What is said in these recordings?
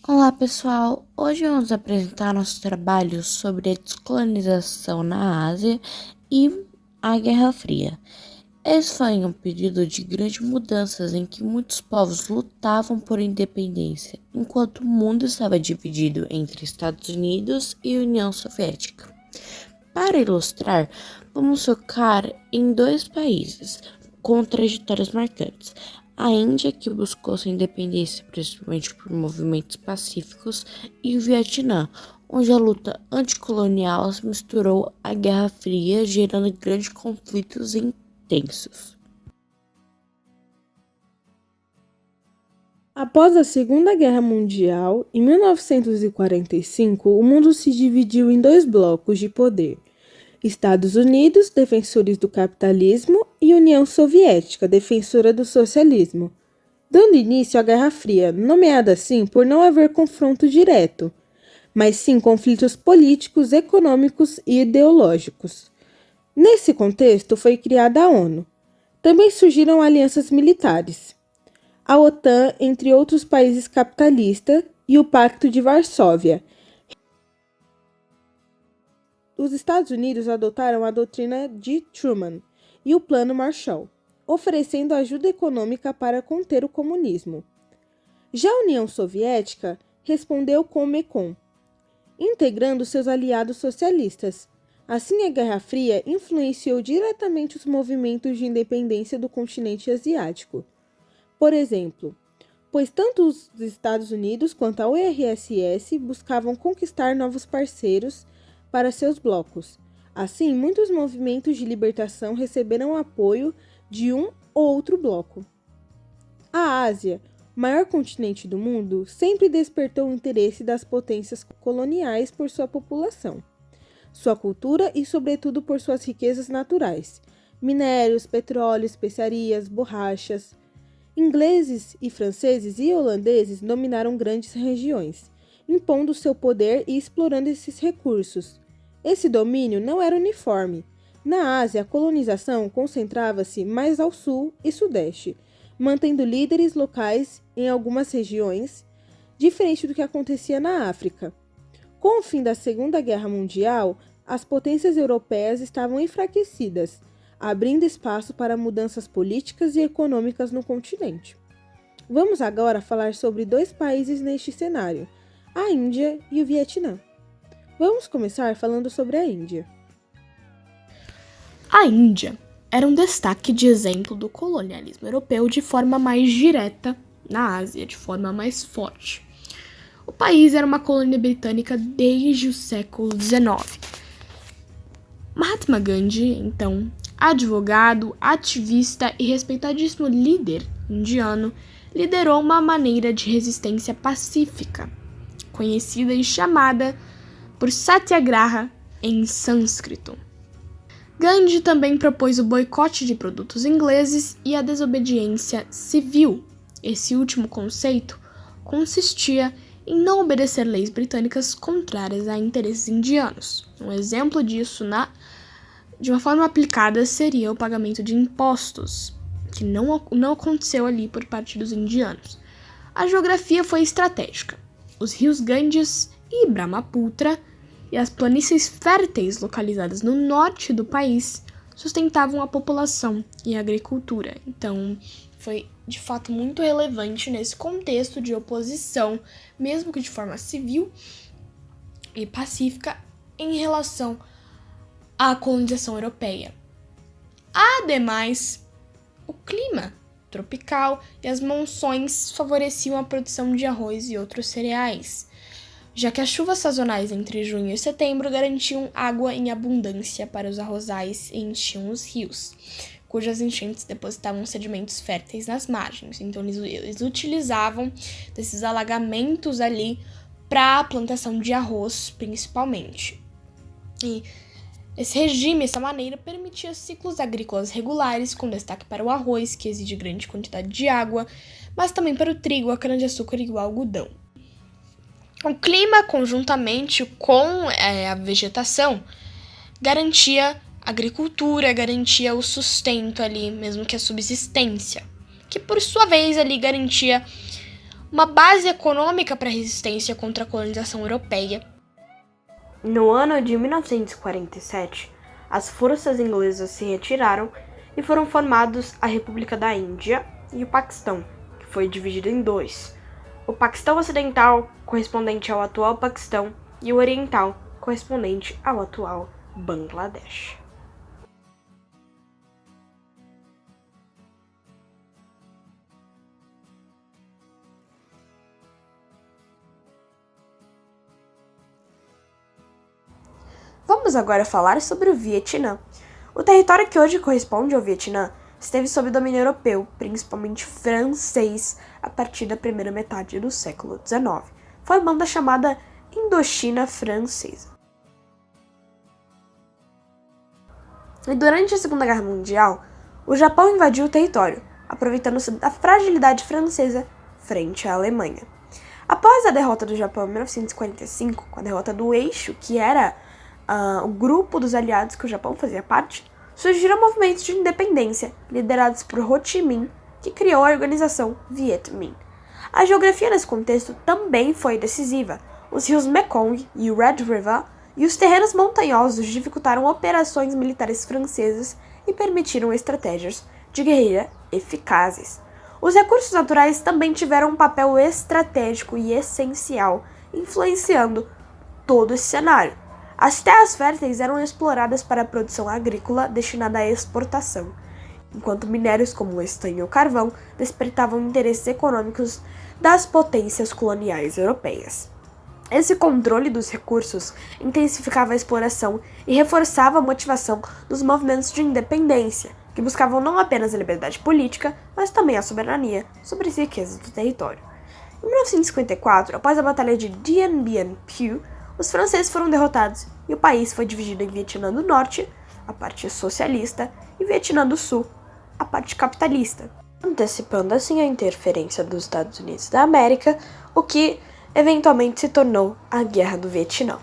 Olá pessoal, hoje vamos apresentar nosso trabalho sobre a descolonização na Ásia e a Guerra Fria. Esse foi um período de grandes mudanças em que muitos povos lutavam por independência, enquanto o mundo estava dividido entre Estados Unidos e União Soviética. Para ilustrar, vamos focar em dois países com trajetórias marcantes. A Índia, que buscou sua independência principalmente por movimentos pacíficos, e o Vietnã, onde a luta anticolonial se misturou à Guerra Fria, gerando grandes conflitos intensos. Após a Segunda Guerra Mundial, em 1945, o mundo se dividiu em dois blocos de poder: Estados Unidos, defensores do capitalismo, e União Soviética, defensora do socialismo, dando início à Guerra Fria, nomeada assim por não haver confronto direto, mas sim conflitos políticos, econômicos e ideológicos. Nesse contexto foi criada a ONU. Também surgiram alianças militares, a OTAN, entre outros países capitalistas, e o Pacto de Varsóvia. Os Estados Unidos adotaram a doutrina de Truman e o Plano Marshall, oferecendo ajuda econômica para conter o comunismo. Já a União Soviética respondeu com o Mekong, integrando seus aliados socialistas. Assim, a Guerra Fria influenciou diretamente os movimentos de independência do continente asiático. Por exemplo, pois tanto os Estados Unidos quanto a URSS buscavam conquistar novos parceiros para seus blocos. Assim, muitos movimentos de libertação receberam apoio de um ou outro bloco. A Ásia, maior continente do mundo, sempre despertou o interesse das potências coloniais por sua população, sua cultura e, sobretudo, por suas riquezas naturais: minérios, petróleo, especiarias, borrachas. Ingleses e franceses e holandeses dominaram grandes regiões, impondo seu poder e explorando esses recursos. Esse domínio não era uniforme. Na Ásia, a colonização concentrava-se mais ao sul e sudeste, mantendo líderes locais em algumas regiões, diferente do que acontecia na África. Com o fim da Segunda Guerra Mundial, as potências europeias estavam enfraquecidas, abrindo espaço para mudanças políticas e econômicas no continente. Vamos agora falar sobre dois países neste cenário: a Índia e o Vietnã. Vamos começar falando sobre a Índia. A Índia era um destaque de exemplo do colonialismo europeu de forma mais direta na Ásia, de forma mais forte. O país era uma colônia britânica desde o século XIX. Mahatma Gandhi, então, advogado, ativista e respeitadíssimo líder indiano, liderou uma maneira de resistência pacífica, conhecida e chamada por Satyagraha em sânscrito. Gandhi também propôs o boicote de produtos ingleses e a desobediência civil. Esse último conceito consistia em não obedecer leis britânicas contrárias a interesses indianos. Um exemplo disso, de uma forma aplicada, seria o pagamento de impostos, que não aconteceu ali por parte dos indianos. A geografia foi estratégica. Os rios Ganges e Brahmaputra e as planícies férteis localizadas no norte do país sustentavam a população e a agricultura. Então, foi de fato muito relevante nesse contexto de oposição, mesmo que de forma civil e pacífica, em relação à colonização europeia. Ademais, o clima tropical e as monções favoreciam a produção de arroz e outros cereais, já que as chuvas sazonais entre junho e setembro garantiam água em abundância para os arrozais e enchiam os rios, cujas enchentes depositavam sedimentos férteis nas margens. Então, eles utilizavam desses alagamentos ali para a plantação de arroz, principalmente. E esse regime, essa maneira, permitia ciclos agrícolas regulares, com destaque para o arroz, que exige grande quantidade de água, mas também para o trigo, a cana-de-açúcar e o algodão. O clima, conjuntamente com a vegetação, garantia a agricultura, garantia o sustento ali, mesmo que a subsistência, que por sua vez ali garantia uma base econômica para a resistência contra a colonização europeia. No ano de 1947, as forças inglesas se retiraram e foram formados a República da Índia e o Paquistão, que foi dividido em dois. O Paquistão Ocidental, correspondente ao atual Paquistão, e o Oriental, correspondente ao atual Bangladesh. Vamos agora falar sobre o Vietnã. O território que hoje corresponde ao Vietnã esteve sob domínio europeu, principalmente francês, a partir da primeira metade do século XIX, formando a chamada Indochina Francesa. E durante a Segunda Guerra Mundial, o Japão invadiu o território, aproveitando-se da fragilidade francesa frente à Alemanha. Após a derrota do Japão em 1945, com a derrota do Eixo, que era o grupo dos aliados que o Japão fazia parte, surgiram movimentos de independência liderados por Ho Chi Minh, que criou a organização Viet Minh. A geografia nesse contexto também foi decisiva. Os rios Mekong e o Red River e os terrenos montanhosos dificultaram operações militares francesas e permitiram estratégias de guerrilha eficazes. Os recursos naturais também tiveram um papel estratégico e essencial, influenciando todo esse cenário. As terras férteis eram exploradas para a produção agrícola destinada à exportação, enquanto minérios como o estanho e o carvão despertavam interesses econômicos das potências coloniais europeias. Esse controle dos recursos intensificava a exploração e reforçava a motivação dos movimentos de independência, que buscavam não apenas a liberdade política, mas também a soberania sobre as riquezas do território. Em 1954, após a Batalha de Dien Bien Phu, os franceses foram derrotados e o país foi dividido em Vietnã do Norte, a parte socialista, e Vietnã do Sul, a parte capitalista, antecipando assim a interferência dos Estados Unidos da América, o que eventualmente se tornou a Guerra do Vietnã.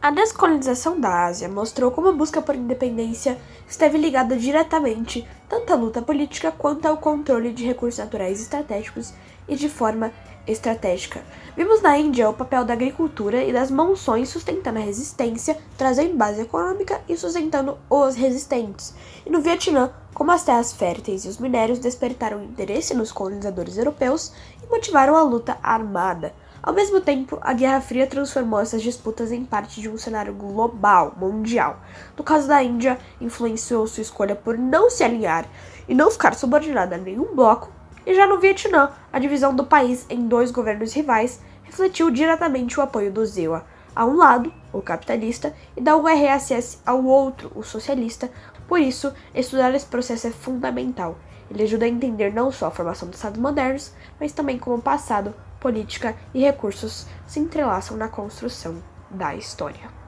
A descolonização da Ásia mostrou como a busca por independência esteve ligada diretamente tanto à luta política quanto ao controle de recursos naturais estratégicos e de forma estratégica. Vimos na Índia o papel da agricultura e das monções sustentando a resistência, trazendo base econômica e sustentando os resistentes. E no Vietnã, como as terras férteis e os minérios despertaram interesse nos colonizadores europeus e motivaram a luta armada. Ao mesmo tempo, a Guerra Fria transformou essas disputas em parte de um cenário global, mundial. No caso da Índia, influenciou sua escolha por não se alinhar e não ficar subordinada a nenhum bloco, e já no Vietnã, a divisão do país em dois governos rivais refletiu diretamente o apoio do ZEUA a um lado, o capitalista, e da URSS ao outro, o socialista. Por isso, estudar esse processo é fundamental. Ele ajuda a entender não só a formação dos Estados modernos, mas também como o passado, política e recursos se entrelaçam na construção da história.